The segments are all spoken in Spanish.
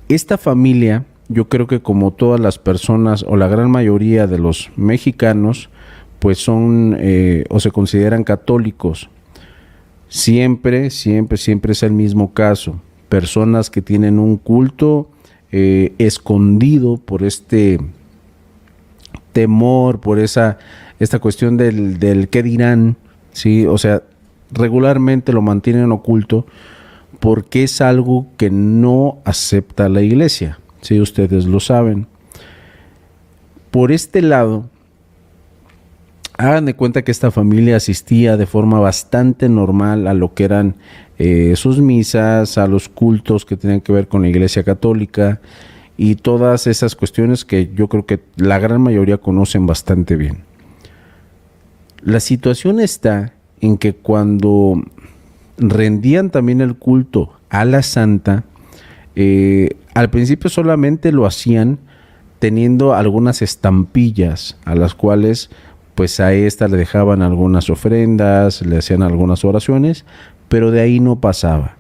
Esta familia, yo creo que como todas las personas o la gran mayoría de los mexicanos, pues son o se consideran católicos. Siempre es el mismo caso. Personas que tienen un culto escondido por este temor, por esta cuestión del qué dirán, ¿sí? O sea, regularmente lo mantienen oculto porque es algo que no acepta la iglesia, ¿sí? Ustedes lo saben. Por este lado, hagan de cuenta que esta familia asistía de forma bastante normal a lo que eran sus misas, a los cultos que tenían que ver con la Iglesia Católica y todas esas cuestiones que yo creo que la gran mayoría conocen bastante bien. La situación está en que cuando rendían también el culto a la santa, al principio solamente lo hacían teniendo algunas estampillas a las cuales pues a esta le dejaban algunas ofrendas, le hacían algunas oraciones, pero de ahí no pasaba.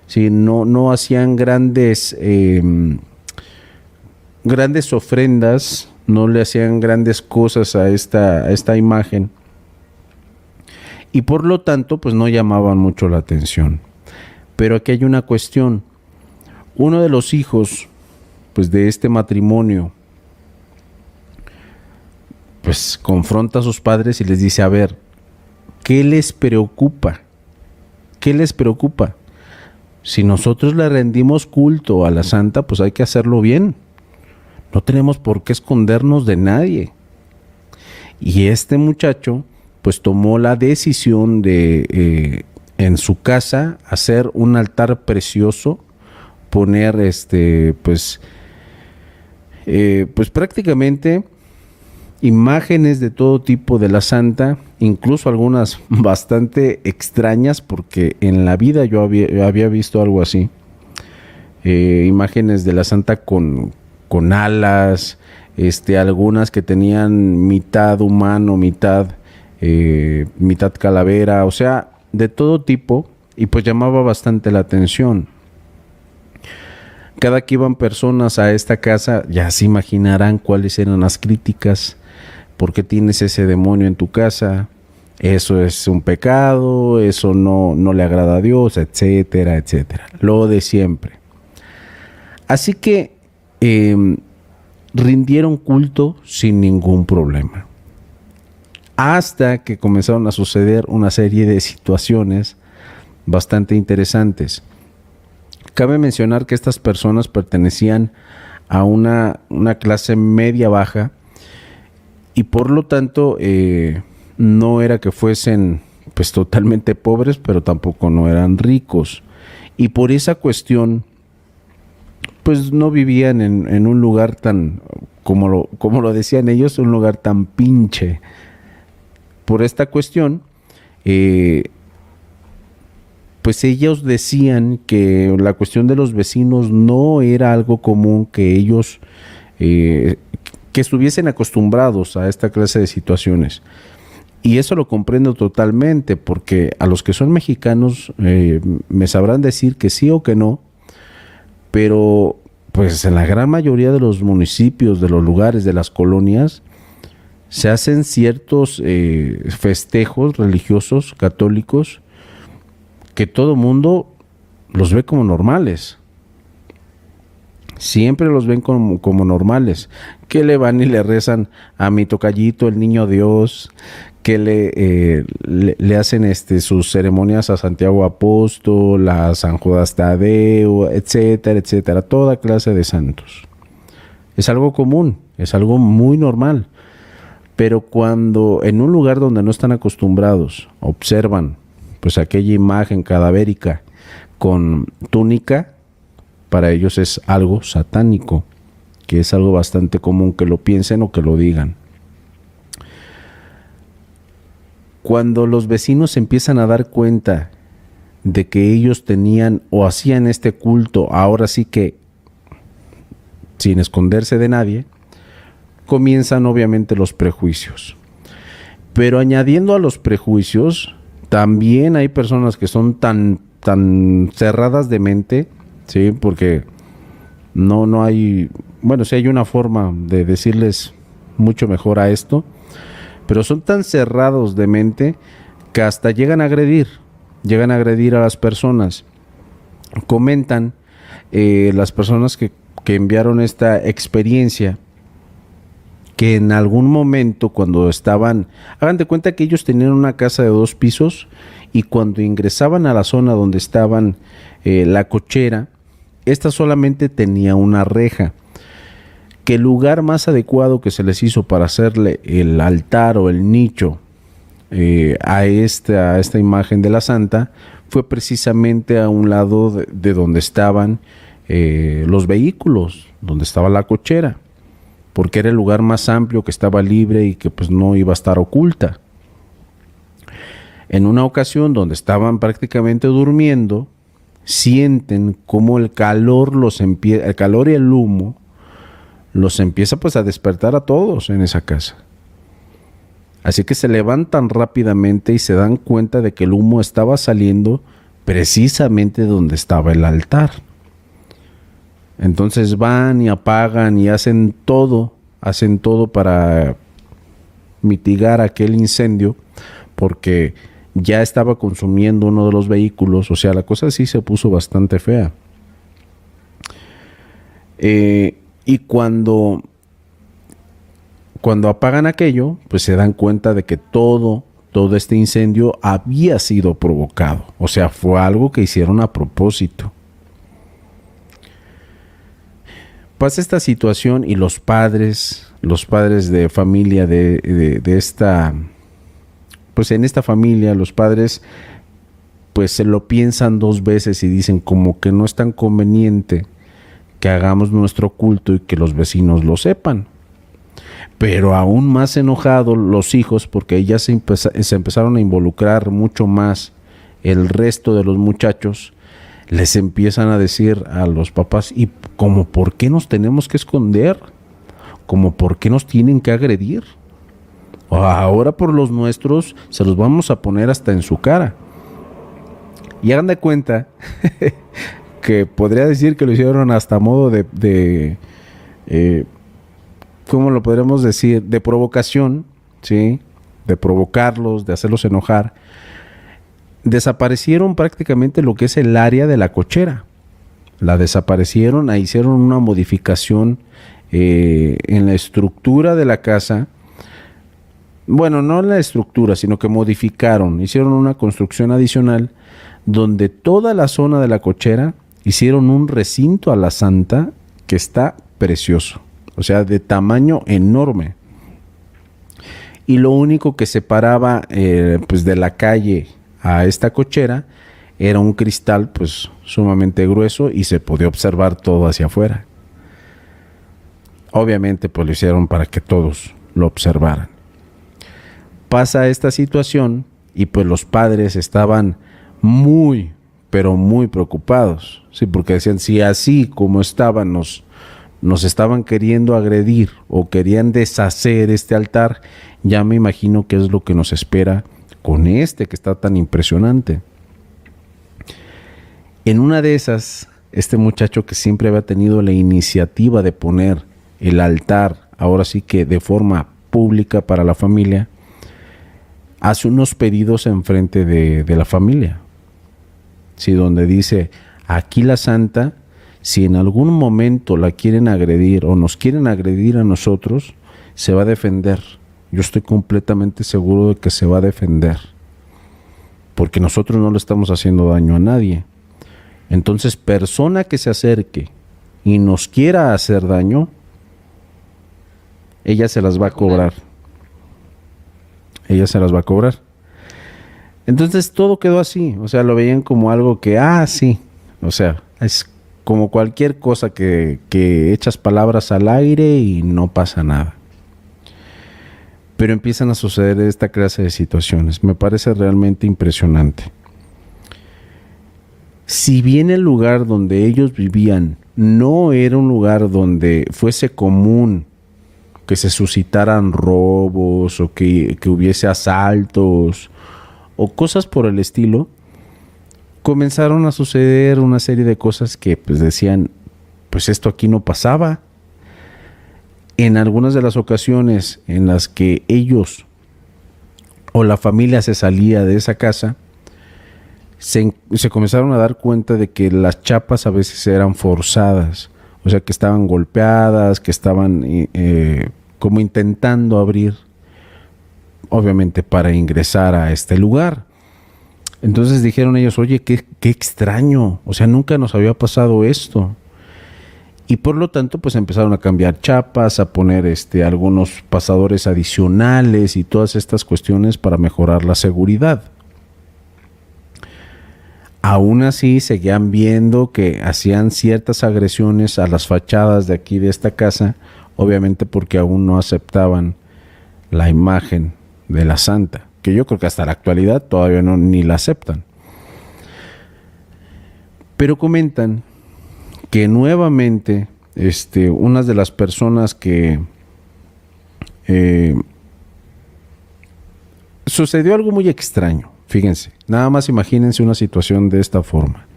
Sí, no hacían grandes ofrendas, no le hacían grandes cosas a esta imagen y por lo tanto pues no llamaban mucho la atención. Pero aquí hay una cuestión. Uno de los hijos pues de este matrimonio pues confronta a sus padres y les dice, a ver, ¿qué les preocupa? ¿Qué les preocupa? Si nosotros le rendimos culto a la santa, pues hay que hacerlo bien. No tenemos por qué escondernos de nadie. Y este muchacho, pues tomó la decisión de, en su casa, hacer un altar precioso, poner, pues prácticamente imágenes de todo tipo de la santa, incluso algunas bastante extrañas, porque en la vida yo había visto algo así. Imágenes de la santa con alas, algunas que tenían mitad humano, mitad calavera, o sea, de todo tipo, y pues llamaba bastante la atención. Cada que iban personas a esta casa, ya se imaginarán cuáles eran las críticas. ¿Por qué tienes ese demonio en tu casa? Eso es un pecado, eso no le agrada a Dios, etcétera, etcétera. Lo de siempre. Así que rindieron culto sin ningún problema. Hasta que comenzaron a suceder una serie de situaciones bastante interesantes. Cabe mencionar que estas personas pertenecían a una clase media baja y por lo tanto no era que fuesen pues totalmente pobres, pero tampoco no eran ricos. Y por esa cuestión pues no vivían en un lugar tan, como lo decían ellos, un lugar tan pinche. Por esta cuestión, pues ellos decían que la cuestión de los vecinos no era algo común, que ellos que estuviesen acostumbrados a esta clase de situaciones. Y eso lo comprendo totalmente, porque a los que son mexicanos me sabrán decir que sí o que no, pero pues en la gran mayoría de los municipios, de los lugares, de las colonias, se hacen ciertos festejos religiosos católicos que todo mundo los ve como normales. Siempre los ven como normales, que le van y le rezan a mi tocallito, el niño Dios, que le hacen sus ceremonias a Santiago Apóstol, a San Judas Tadeo, etcétera, etcétera, toda clase de santos. Es algo común, es algo muy normal, pero cuando en un lugar donde no están acostumbrados observan pues aquella imagen cadavérica con túnica, para ellos es algo satánico, que es algo bastante común que lo piensen o que lo digan. Cuando los vecinos se empiezan a dar cuenta de que ellos tenían o hacían este culto, ahora sí que sin esconderse de nadie, comienzan obviamente los prejuicios. Pero añadiendo a los prejuicios, también hay personas que son tan cerradas de mente, ¿sí? Porque No hay, bueno, sí hay una forma de decirles mucho mejor a esto, pero son tan cerrados de mente que hasta llegan a agredir a las personas. Comentan las personas que enviaron esta experiencia que en algún momento cuando estaban, hagan de cuenta que ellos tenían una casa de 2 pisos y cuando ingresaban a la zona donde estaban la cochera, esta solamente tenía una reja, que el lugar más adecuado que se les hizo para hacerle el altar o el nicho a esta imagen de la santa fue precisamente a un lado de donde estaban los vehículos, donde estaba la cochera, porque era el lugar más amplio que estaba libre y que pues no iba a estar oculta. En una ocasión donde estaban prácticamente durmiendo, sienten como el calor el calor y el humo los empieza pues a despertar a todos en esa casa. Así que se levantan rápidamente y se dan cuenta de que el humo estaba saliendo precisamente donde estaba el altar. Entonces van y apagan y hacen todo para mitigar aquel incendio, porque ya estaba consumiendo uno de los vehículos. O sea, la cosa sí se puso bastante fea. Y cuando apagan aquello, pues se dan cuenta de que todo este incendio había sido provocado. O sea, fue algo que hicieron a propósito. Pasa esta situación y los padres de familia de esta, pues en esta familia, los padres pues se lo piensan 2 veces y dicen como que no es tan conveniente que hagamos nuestro culto y que los vecinos lo sepan. Pero aún más enojados los hijos, porque ya se empezaron a involucrar mucho más el resto de los muchachos, les empiezan a decir a los papás, ¿y como por qué nos tenemos que esconder? ¿Como por qué nos tienen que agredir? Ahora por los nuestros se los vamos a poner hasta en su cara. Y hagan de cuenta que podría decir que lo hicieron hasta modo de ¿cómo lo podremos decir? De provocación, ¿sí? De provocarlos, de hacerlos enojar. Desaparecieron prácticamente lo que es el área de la cochera. La desaparecieron, hicieron una modificación en la estructura de la casa. Bueno, no en la estructura, sino que modificaron, hicieron una construcción adicional donde toda la zona de la cochera hicieron un recinto a la santa que está precioso. O sea, de tamaño enorme. Y lo único que separaba pues de la calle a esta cochera era un cristal pues sumamente grueso y se podía observar todo hacia afuera. Obviamente pues lo hicieron para que todos lo observaran. Pasa esta situación y pues los padres estaban muy, pero muy preocupados, sí, porque decían, si así como estaban nos estaban queriendo agredir o querían deshacer este altar, ya me imagino qué es lo que nos espera con este que está tan impresionante. En una de esas, este muchacho que siempre había tenido la iniciativa de poner el altar, ahora sí que de forma pública para la familia, hace unos pedidos enfrente de la familia, sí, donde dice, aquí la santa, si en algún momento la quieren agredir o nos quieren agredir a nosotros, se va a defender. Yo estoy completamente seguro de que se va a defender, porque nosotros no le estamos haciendo daño a nadie. Entonces, persona que se acerque y nos quiera hacer daño, ella se las va a cobrar. Ella se las va a cobrar. Entonces todo quedó así, o sea, lo veían como algo que, sí, o sea, es como cualquier cosa que echas palabras al aire y no pasa nada. Pero empiezan a suceder esta clase de situaciones. Me parece realmente impresionante. Si bien el lugar donde ellos vivían no era un lugar donde fuese común que se suscitaran robos o que hubiese asaltos o cosas por el estilo, comenzaron a suceder una serie de cosas que pues decían, pues esto aquí no pasaba. En algunas de las ocasiones en las que ellos o la familia se salía de esa casa, se comenzaron a dar cuenta de que las chapas a veces eran forzadas, o sea, que estaban golpeadas, que estaban como intentando abrir, obviamente para ingresar a este lugar. Entonces dijeron ellos, oye, qué extraño, o sea, nunca nos había pasado esto. Y por lo tanto, pues empezaron a cambiar chapas, a poner algunos pasadores adicionales y todas estas cuestiones para mejorar la seguridad. Aún así, seguían viendo que hacían ciertas agresiones a las fachadas de aquí de esta casa, obviamente porque aún no aceptaban la imagen de la santa, que yo creo que hasta la actualidad todavía ni la aceptan. Pero comentan que nuevamente una de las personas que sucedió algo muy extraño. Fíjense, nada más imagínense una situación de esta forma.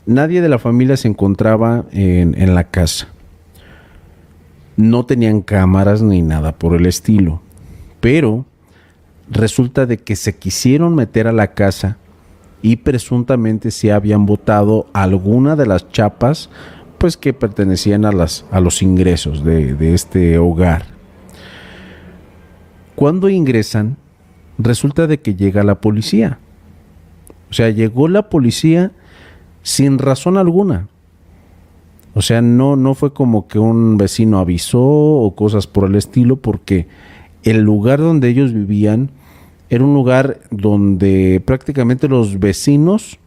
Nadie de la familia se encontraba en la casa. No tenían cámaras ni nada por el estilo. Pero resulta de que se quisieron meter a la casa y presuntamente se habían botado alguna de las chapas pues que pertenecían a los ingresos de este hogar. Cuando ingresan, resulta de que llega la policía. O sea, llegó la policía sin razón alguna. O sea, no fue como que un vecino avisó o cosas por el estilo, porque el lugar donde ellos vivían era un lugar donde prácticamente los vecinos,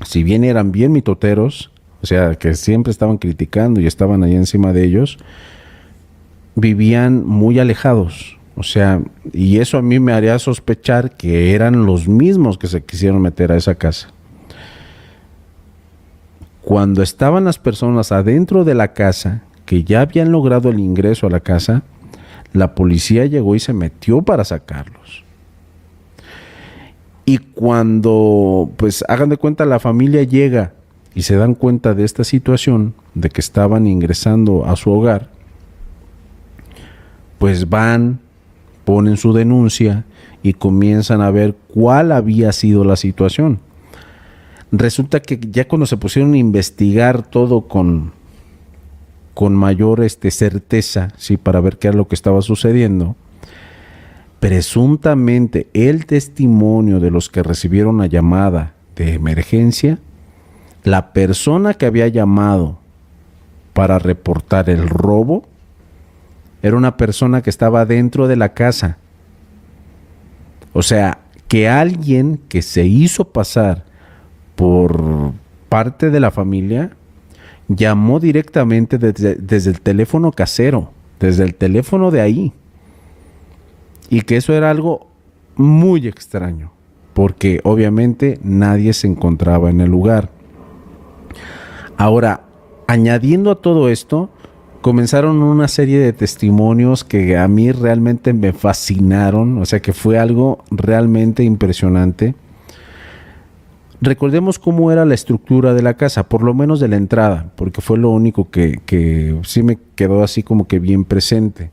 si bien eran bien mitoteros, o sea, que siempre estaban criticando y estaban ahí encima de ellos, vivían muy alejados. O sea, y eso a mí me haría sospechar que eran los mismos que se quisieron meter a esa casa. Cuando estaban las personas adentro de la casa, que ya habían logrado el ingreso a la casa, la policía llegó y se metió para sacarlos. Y cuando, pues hagan de cuenta, la familia llega y se dan cuenta de esta situación, de que estaban ingresando a su hogar, pues van, ponen su denuncia y comienzan a ver cuál había sido la situación. Resulta que ya cuando se pusieron a investigar todo con mayor certeza, ¿sí?, para ver qué era lo que estaba sucediendo, presuntamente el testimonio de los que recibieron la llamada de emergencia, la persona que había llamado para reportar el robo era una persona que estaba dentro de la casa. O sea, que alguien que se hizo pasar por parte de la familia llamó directamente desde el teléfono casero, desde el teléfono de ahí. Y que eso era algo muy extraño, porque obviamente nadie se encontraba en el lugar. Ahora, añadiendo a todo esto, comenzaron una serie de testimonios que a mí realmente me fascinaron, o sea que fue algo realmente impresionante. Recordemos cómo era la estructura de la casa, por lo menos de la entrada, porque fue lo único que sí me quedó así como que bien presente.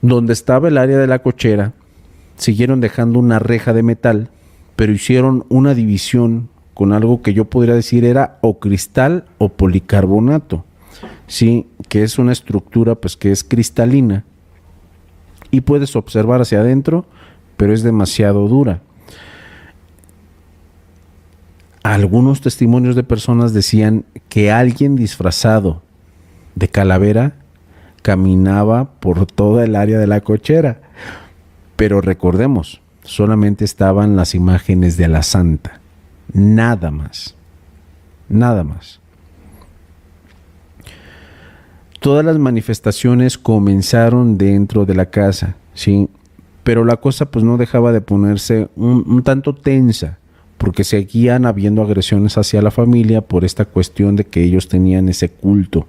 Donde estaba el área de la cochera, siguieron dejando una reja de metal, pero hicieron una división con algo que yo podría decir era o cristal o policarbonato, sí, que es una estructura pues que es cristalina y puedes observar hacia adentro, pero es demasiado dura. Algunos testimonios de personas decían que alguien disfrazado de calavera caminaba por toda el área de la cochera. Pero recordemos, solamente estaban las imágenes de la santa. Nada más. Nada más. Todas las manifestaciones comenzaron dentro de la casa, ¿sí? Pero la cosa pues no dejaba de ponerse un tanto tensa, porque seguían habiendo agresiones hacia la familia por esta cuestión de que ellos tenían ese culto.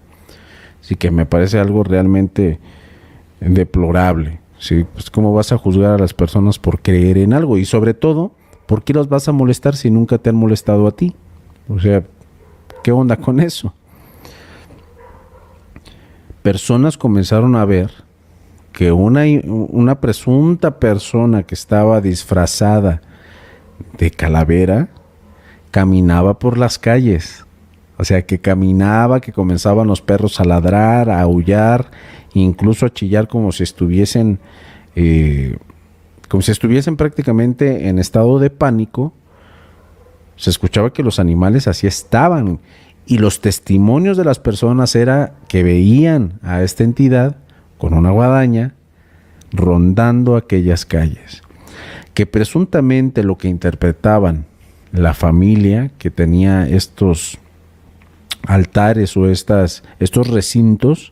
Así que me parece algo realmente deplorable, ¿sí? Pues cómo vas a juzgar a las personas por creer en algo, y sobre todo, ¿por qué los vas a molestar si nunca te han molestado a ti? O sea, ¿Qué onda con eso? Personas comenzaron a ver que una presunta persona que estaba disfrazada de calavera caminaba por las calles. O sea, que caminaba, que comenzaban los perros a ladrar, a aullar, incluso a chillar como si estuviesen prácticamente en estado de pánico. Se escuchaba que los animales así estaban, y los testimonios de las personas era que veían a esta entidad con una guadaña rondando aquellas calles, que presuntamente lo que interpretaban la familia que tenía estos altares o estos recintos,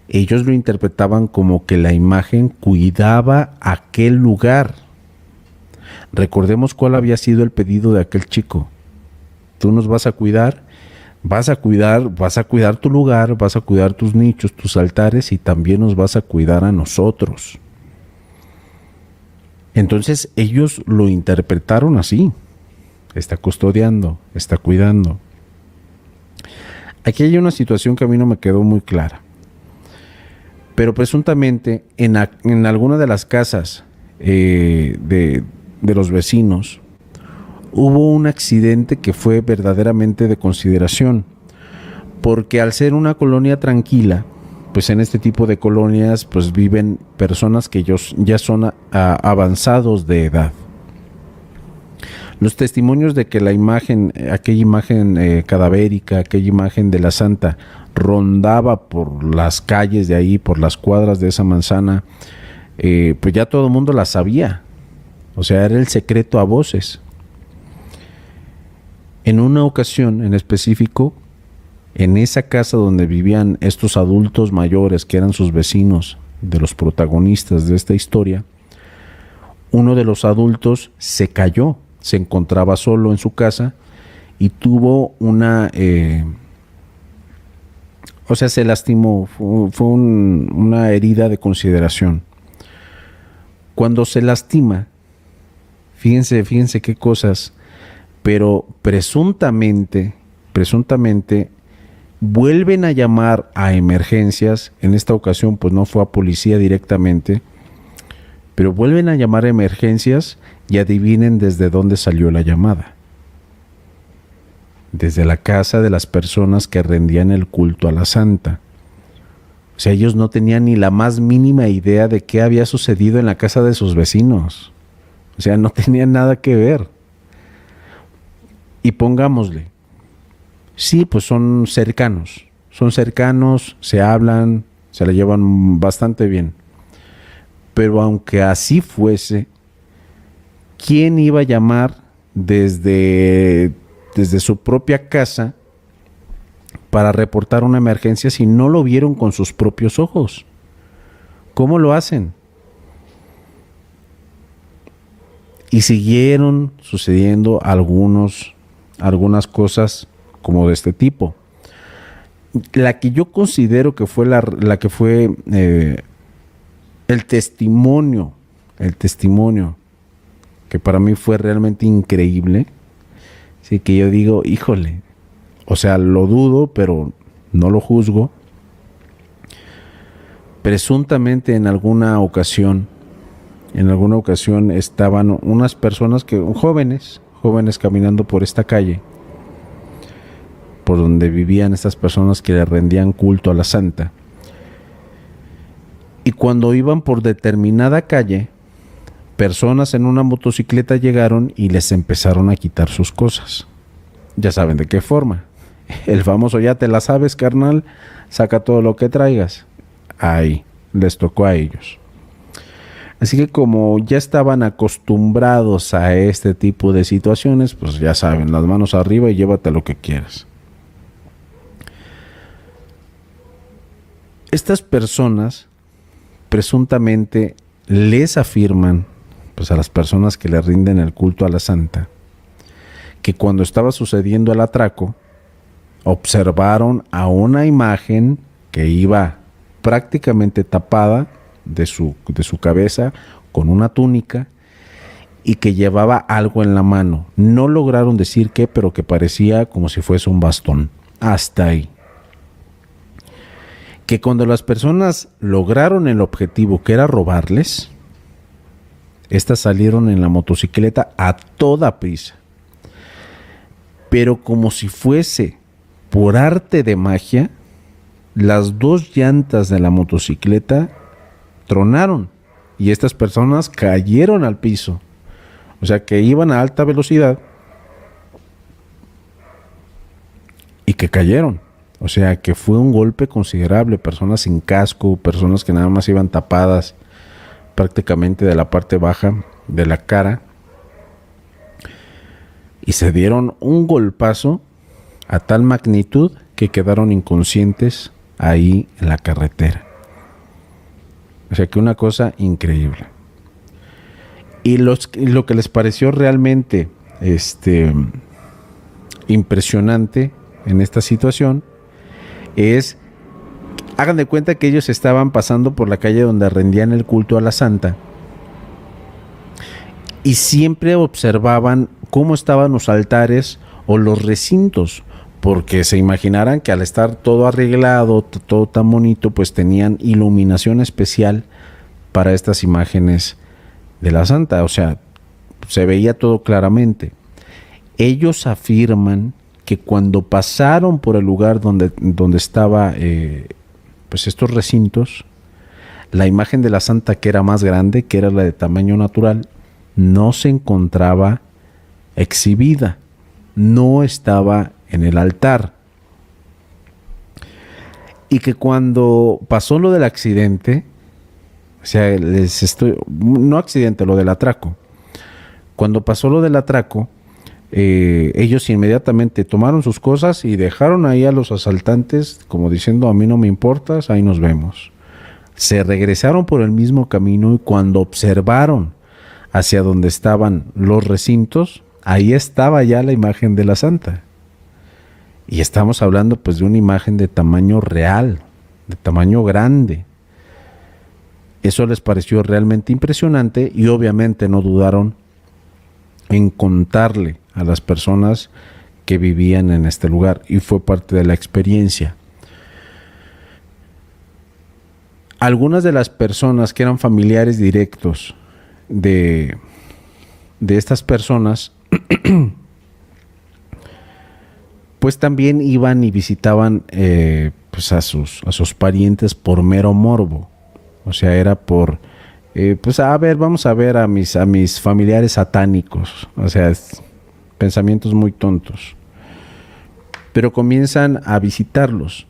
ellos lo interpretaban como que la imagen cuidaba aquel lugar. Recordemos cuál había sido el pedido de aquel chico. Tú nos vas a cuidar tu lugar, vas a cuidar tus nichos, tus altares, y también nos vas a cuidar a nosotros. Entonces ellos lo interpretaron así: está custodiando, está cuidando. Aquí hay una situación que a mí no me quedó muy clara, pero presuntamente en alguna de las casas de los vecinos hubo un accidente que fue verdaderamente de consideración, porque al ser una colonia tranquila, pues en este tipo de colonias pues viven personas que ya son avanzados de edad. Los testimonios de que la imagen, aquella imagen cadavérica, aquella imagen de la santa rondaba por las calles de ahí, por las cuadras de esa manzana, pues ya todo el mundo la sabía. O sea, era el secreto a voces. En una ocasión en específico, en esa casa donde vivían estos adultos mayores que eran sus vecinos, de los protagonistas de esta historia, uno de los adultos se cayó, se encontraba solo en su casa y tuvo se lastimó, fue una herida de consideración. Cuando se lastima, fíjense qué cosas, pero presuntamente vuelven a llamar a emergencias. En esta ocasión pues no fue a policía directamente, pero vuelven a llamar a emergencias, y adivinen desde dónde salió la llamada. Desde la casa de las personas que rendían el culto a la santa. O sea, ellos no tenían ni la más mínima idea de qué había sucedido en la casa de sus vecinos. O sea, no tenían nada que ver. Y pongámosle, sí, pues son cercanos, se hablan, se la llevan bastante bien. Pero aunque así fuese, ¿quién iba a llamar desde su propia casa para reportar una emergencia si no lo vieron con sus propios ojos? ¿Cómo lo hacen? Y siguieron sucediendo algunas cosas como de este tipo. La que yo considero que fue la que fue el testimonio que para mí fue realmente increíble, sí, que yo digo, híjole, o sea, lo dudo, pero no lo juzgo. Presuntamente en alguna ocasión estaban unas personas jóvenes caminando por esta calle, por donde vivían estas personas que le rendían culto a la santa. Y cuando iban por determinada calle, personas en una motocicleta llegaron y les empezaron a quitar sus cosas. Ya saben de qué forma. El famoso "ya te la sabes, carnal, saca todo lo que traigas". Ahí les tocó a ellos. Así que como ya estaban acostumbrados a este tipo de situaciones, pues ya saben, las manos arriba y llévate lo que quieras. Estas personas presuntamente les afirman, pues a las personas que le rinden el culto a la santa, que cuando estaba sucediendo el atraco, observaron a una imagen que iba prácticamente tapada de su cabeza con una túnica, y que llevaba algo en la mano. No lograron decir qué, pero que parecía como si fuese un bastón. Hasta ahí. Que cuando las personas lograron el objetivo, que era robarles, estas salieron en la motocicleta a toda prisa. Pero como si fuese por arte de magia, las dos llantas de la motocicleta tronaron y estas personas cayeron al piso. O sea, que iban a alta velocidad y que cayeron. O sea, que fue un golpe considerable. Personas sin casco, personas que nada más iban tapadas prácticamente de la parte baja de la cara. Y se dieron un golpazo a tal magnitud que quedaron inconscientes ahí en la carretera. O sea, que una cosa increíble. Y lo que les pareció realmente impresionante en esta situación es, hagan de cuenta que ellos estaban pasando por la calle donde rendían el culto a la santa y siempre observaban cómo estaban los altares o los recintos, porque se imaginarán que al estar todo arreglado, todo tan bonito, pues tenían iluminación especial para estas imágenes de la santa. O sea, se veía todo claramente. Ellos afirman que cuando pasaron por el lugar donde estaba pues estos recintos, la imagen de la santa, que era más grande, que era la de tamaño natural, no se encontraba exhibida, no estaba en el altar. Y que cuando pasó lo del accidente, o sea, no accidente, lo del atraco. Cuando pasó lo del atraco, ellos inmediatamente tomaron sus cosas y dejaron ahí a los asaltantes como diciendo, a mí no me importas, ahí nos vemos. Se regresaron por el mismo camino y cuando observaron hacia donde estaban los recintos, ahí estaba ya la imagen de la santa. Y estamos hablando pues de una imagen de tamaño real, de tamaño grande. Eso les pareció realmente impresionante y obviamente no dudaron en contarle a las personas que vivían en este lugar y fue parte de la experiencia. Algunas de las personas que eran familiares directos de estas personas pues también iban y visitaban pues a sus parientes por mero morbo. O sea, era por pues a ver, vamos a ver a mis familiares satánicos. O sea, pensamientos muy tontos. Pero comienzan a visitarlos.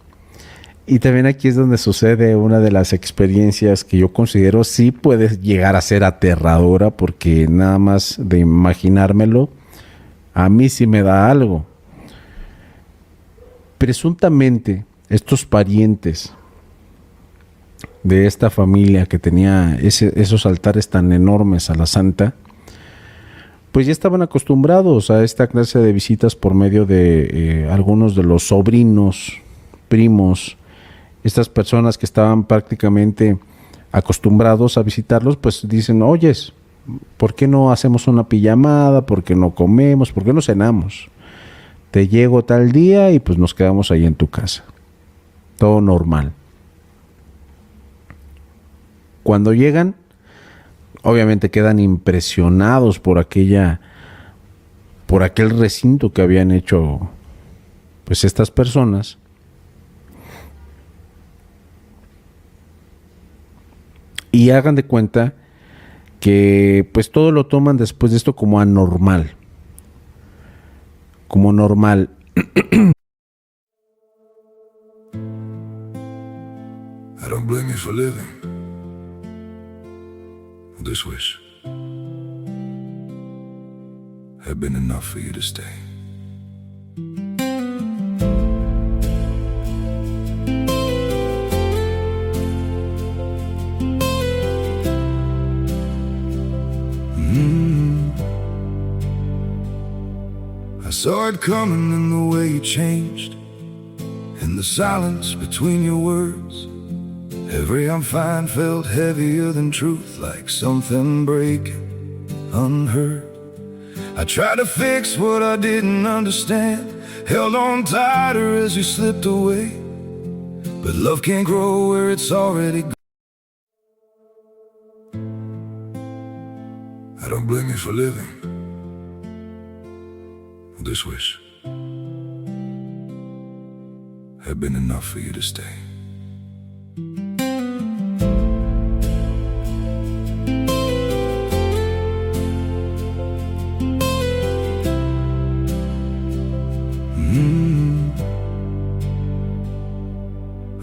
Y también aquí es donde sucede una de las experiencias que yo considero sí puede llegar a ser aterradora, porque nada más de imaginármelo, a mí sí me da algo. Presuntamente, estos parientes de esta familia que tenía esos altares tan enormes a la santa, pues ya estaban acostumbrados a esta clase de visitas por medio de algunos de los sobrinos, primos, estas personas que estaban prácticamente acostumbrados a visitarlos, pues dicen, oyes, ¿por qué no hacemos una pijamada? ¿Por qué no comemos? ¿Por qué no cenamos? Te llego tal día y pues nos quedamos ahí en tu casa. Todo normal. Cuando llegan, obviamente quedan impresionados por aquel recinto que habían hecho pues estas personas. Y hagan de cuenta que pues todo lo toman después de esto como anormal. Como normal. I don't blame you for living this wish had been enough for you to stay. I saw it coming in the way you changed, in the silence between your words. Every I'm fine felt heavier than truth, like something breaking unheard. I tried to fix what I didn't understand, held on tighter as you slipped away. But love can't grow where it's already gone. I don't blame you for living. This wish had been enough for you to stay.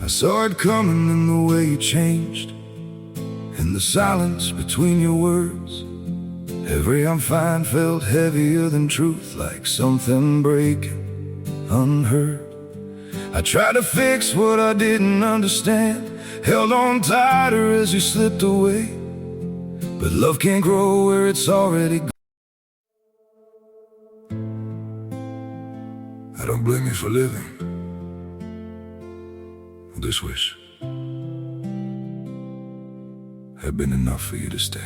I saw it coming in the way you changed, in the silence between your words. Every I'm fine felt heavier than truth, like something breaking unheard. I tried to fix what I didn't understand, held on tighter as you slipped away. But love can't grow where it's already gone. I don't blame you for living. This wish had been enough for you to stay.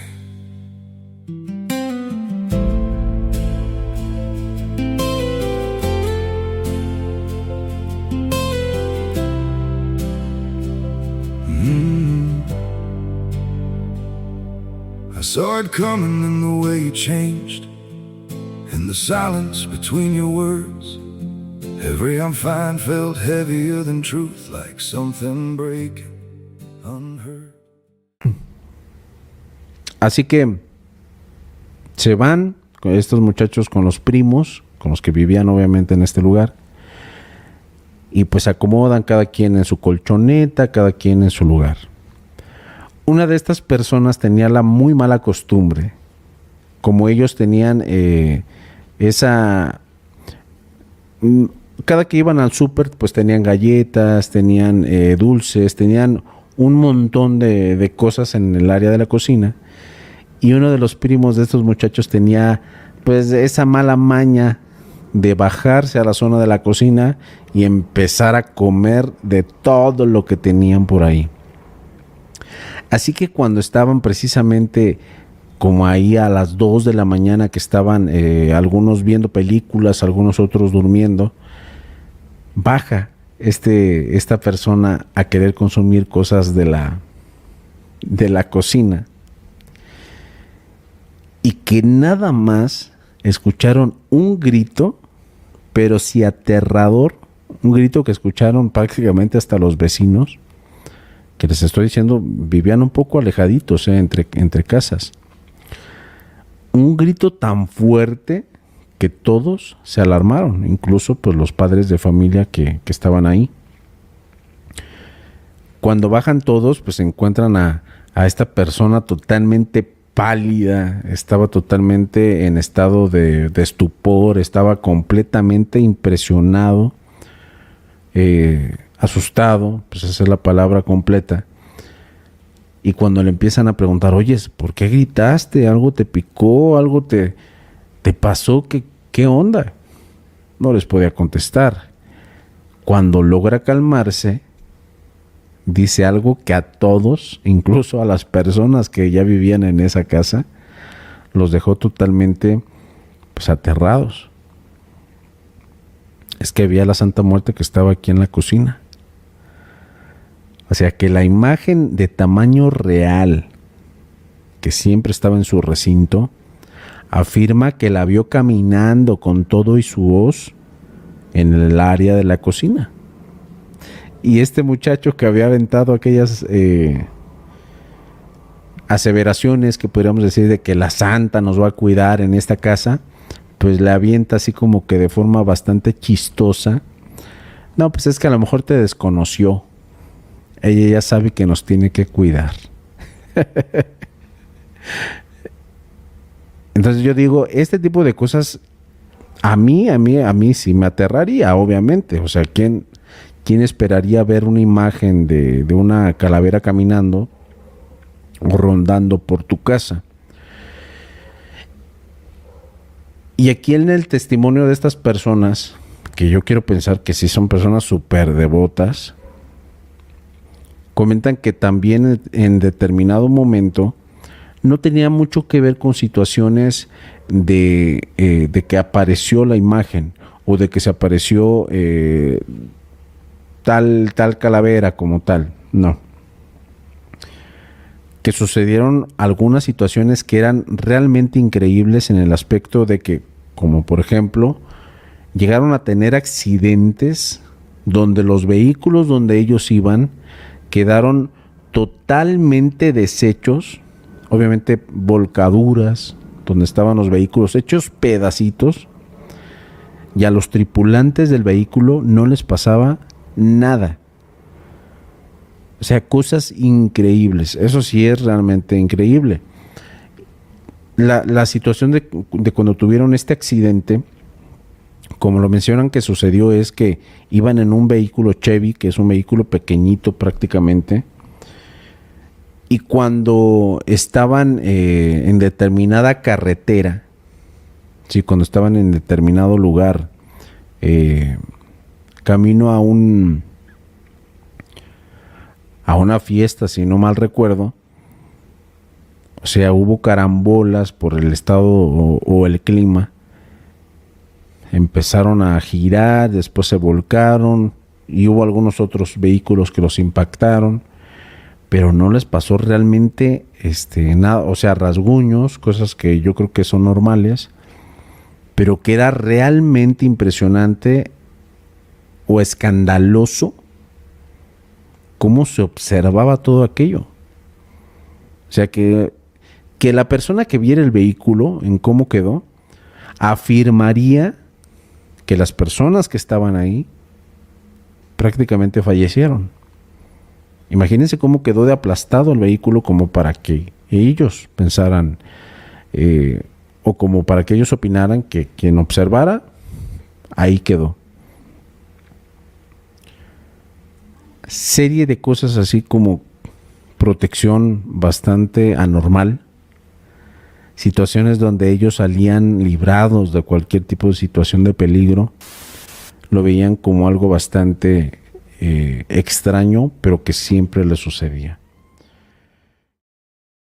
I saw it coming in the way you changed, in the silence between your words. Every I'm fine felt heavier than truth, like something breaking unheard. Así que se van estos muchachos con los primos, con los que vivían obviamente en este lugar, y pues se acomodan cada quien en su colchoneta, cada quien en su lugar. Una de estas personas tenía la muy mala costumbre, como ellos tenían cada que iban al súper, pues tenían galletas, tenían dulces, tenían un montón de cosas en el área de la cocina. Y uno de los primos de estos muchachos tenía pues esa mala maña de bajarse a la zona de la cocina y empezar a comer de todo lo que tenían por ahí. Así que cuando estaban precisamente como ahí a las 2 de la mañana, que estaban algunos viendo películas, algunos otros durmiendo, baja esta persona a querer consumir cosas de la cocina, y que nada más escucharon un grito, pero sí aterrador, un grito que escucharon prácticamente hasta los vecinos, que les estoy diciendo vivían un poco alejaditos entre casas. Un grito tan fuerte que todos se alarmaron, incluso pues los padres de familia que estaban ahí. Cuando bajan todos, pues encuentran a esta persona totalmente pálida, estaba totalmente en estado de estupor, estaba completamente impresionado, asustado, pues esa es la palabra completa. Y cuando le empiezan a preguntar, oye, ¿por qué gritaste? ¿Algo te picó? ¿Algo te pasó? ¿Qué onda? No les podía contestar. Cuando logra calmarse, dice algo que a todos, incluso a las personas que ya vivían en esa casa, los dejó totalmente pues aterrados. Es que había la Santa Muerte que estaba aquí en la cocina. O sea que la imagen de tamaño real que siempre estaba en su recinto afirma que la vio caminando con todo y su hoz en el área de la cocina. Y este muchacho que había aventado aquellas aseveraciones que podríamos decir de que la Santa nos va a cuidar en esta casa, pues le avienta así como que de forma bastante chistosa. No, pues es que a lo mejor te desconoció. Ella ya sabe que nos tiene que cuidar. Entonces yo digo, este tipo de cosas a mí sí me aterraría, obviamente. O sea, ¿quién esperaría ver una imagen de una calavera caminando o rondando por tu casa? Y aquí en el testimonio de estas personas, que yo quiero pensar que sí son personas súper devotas, comentan que también en determinado momento no tenía mucho que ver con situaciones de que apareció la imagen o de que se apareció tal calavera como tal, no. Que sucedieron algunas situaciones que eran realmente increíbles en el aspecto de que, como por ejemplo, llegaron a tener accidentes donde los vehículos donde ellos iban quedaron totalmente deshechos, obviamente volcaduras, donde estaban los vehículos hechos pedacitos, y a los tripulantes del vehículo no les pasaba nada. O sea, cosas increíbles. Eso sí es realmente increíble. La situación de cuando tuvieron este accidente, como lo mencionan que sucedió, es que iban en un vehículo Chevy, que es un vehículo pequeñito prácticamente, y cuando estaban en determinada carretera, sí, cuando estaban en determinado lugar, camino a una fiesta, si no mal recuerdo, o sea, hubo carambolas por el estado o el clima, empezaron a girar, después se volcaron y hubo algunos otros vehículos que los impactaron, pero no les pasó realmente nada, o sea, rasguños, cosas que yo creo que son normales, pero que era realmente impresionante o escandaloso cómo se observaba todo aquello. O sea, que la persona que viera el vehículo en cómo quedó, afirmaría que las personas que estaban ahí prácticamente fallecieron. Imagínense cómo quedó de aplastado el vehículo como para que ellos pensaran o como para que ellos opinaran que quien observara, ahí quedó. Serie de cosas así como protección bastante anormal, situaciones donde ellos salían librados de cualquier tipo de situación de peligro, lo veían como algo bastante extraño, pero que siempre les sucedía.